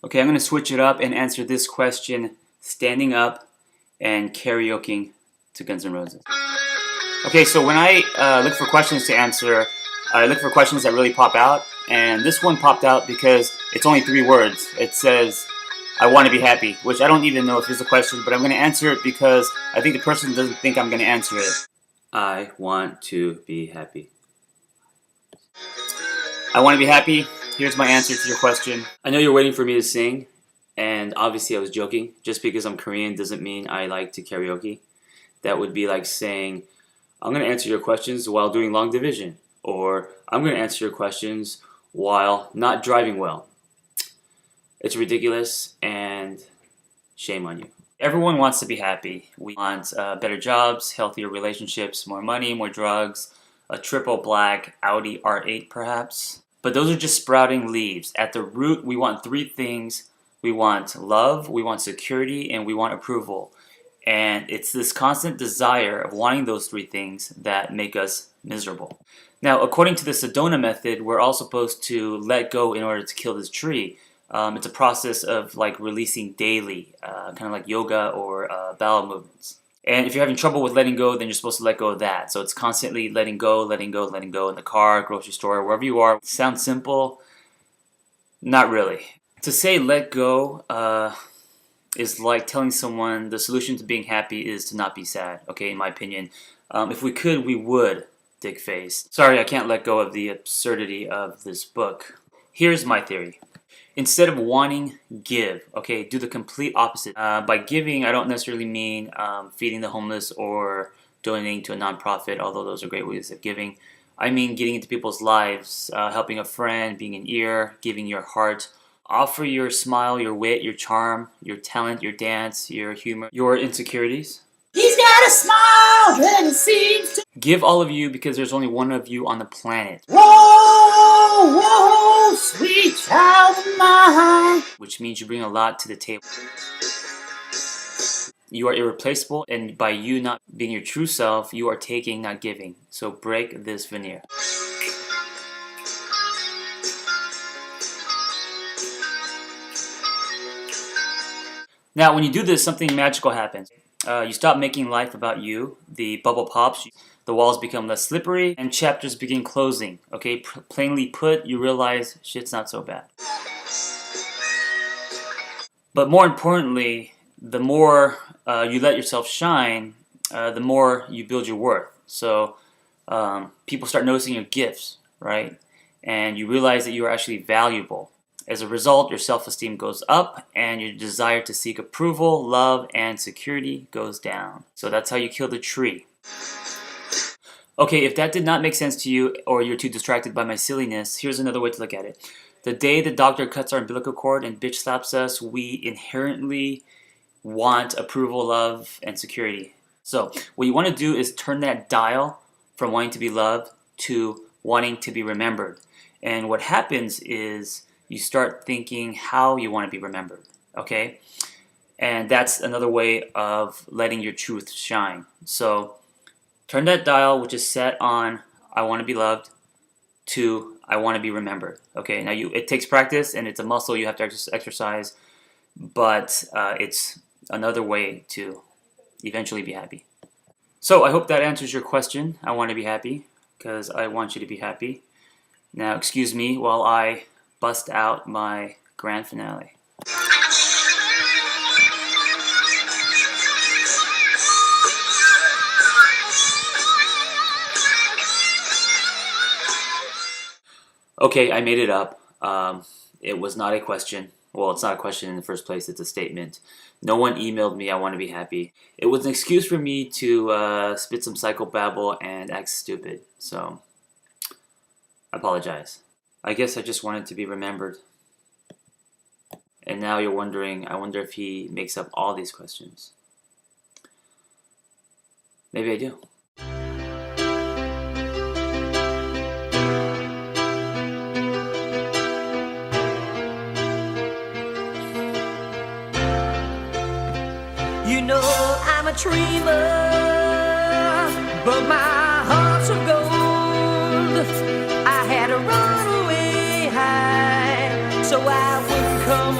Okay, I'm going to switch it up and answer this question standing up and karaokeing to Guns N' Roses. Okay, so when I look for questions to answer, I look for questions that really pop out, and this one popped out because it's only 3 words. It says, I want to be happy, which I don't even know if it's a question, but I'm going to answer it because I think the person doesn't think I'm going to answer it. I want to be happy. I want to be happy. Here's my answer to your question. I know you're waiting for me to sing, and obviously I was joking. Just because I'm Korean doesn't mean I like to karaoke. That would be like saying, I'm going to answer your questions while doing long division, or I'm going to answer your questions while not driving well. It's ridiculous, and shame on you. Everyone wants to be happy. We want better jobs, healthier relationships, more money, more drugs, a triple black Audi R8 perhaps. But those are just sprouting leaves. At the root, we want 3 things. We want love, we want security, and we want approval. And it's this constant desire of wanting those 3 things that make us miserable. Now, according to the Sedona method, we're all supposed to let go in order to kill this tree. It's a process of like releasing daily, kind of like yoga or bowel movements. And if you're having trouble with letting go, then you're supposed to let go of that. So it's constantly letting go, letting go, letting go in the car, grocery store, wherever you are. Sounds simple? Not really. To say let go is like telling someone the solution to being happy is to not be sad, okay, in my opinion. If we could, we would, dick face. Sorry, I can't let go of the absurdity of this book. Here's my theory. Instead of wanting, give. Okay, do the complete opposite. By giving, I don't necessarily mean feeding the homeless or donating to a nonprofit, although those are great ways of giving. I mean getting into people's lives, helping a friend, being an ear, giving your heart. Offer your smile, your wit, your charm, your talent, your dance, your humor, your insecurities. He's got a smile that it seems to... Give all of you because there's only one of you on the planet. Whoa, whoa, sweet child of mine. Which means you bring a lot to the table. You are irreplaceable, and by you not being your true self, you are taking, not giving. So break this veneer. Now, when you do this, something magical happens. You stop making life about you, the bubble pops, the walls become less slippery, and chapters begin closing. Okay, plainly put, you realize shit's not so bad. But more importantly, the more you let yourself shine, the more you build your worth. So people start noticing your gifts, right? And you realize that you are actually valuable. As a result, your self-esteem goes up and your desire to seek approval, love, and security goes down. So that's how you kill the tree. Okay, if that did not make sense to you or you're too distracted by my silliness, here's another way to look at it. The day the doctor cuts our umbilical cord and bitch slaps us, we inherently want approval, love, and security. So what you want to do is turn that dial from wanting to be loved to wanting to be remembered. And what happens is you start thinking how you want to be remembered, okay? And that's another way of letting your truth shine. So turn that dial, which is set on I want to be loved, to I want to be remembered, okay? Now it takes practice and it's a muscle you have to exercise, but it's another way to eventually be happy. So I hope that answers your question. I want to be happy because I want you to be happy. Now excuse me while I bust out my grand finale. Okay, I made it up. It was not a question. Well, it's not a question in the first place, it's a statement. No one emailed me, I want to be happy. It was an excuse for me to spit some psychobabble and act stupid. So, I apologize. I guess I just wanted to be remembered. And now you're wondering, I wonder if he makes up all these questions. Maybe I do. You know I'm a dreamer, but my heart's of gold. I had a runaway high, so I wouldn't come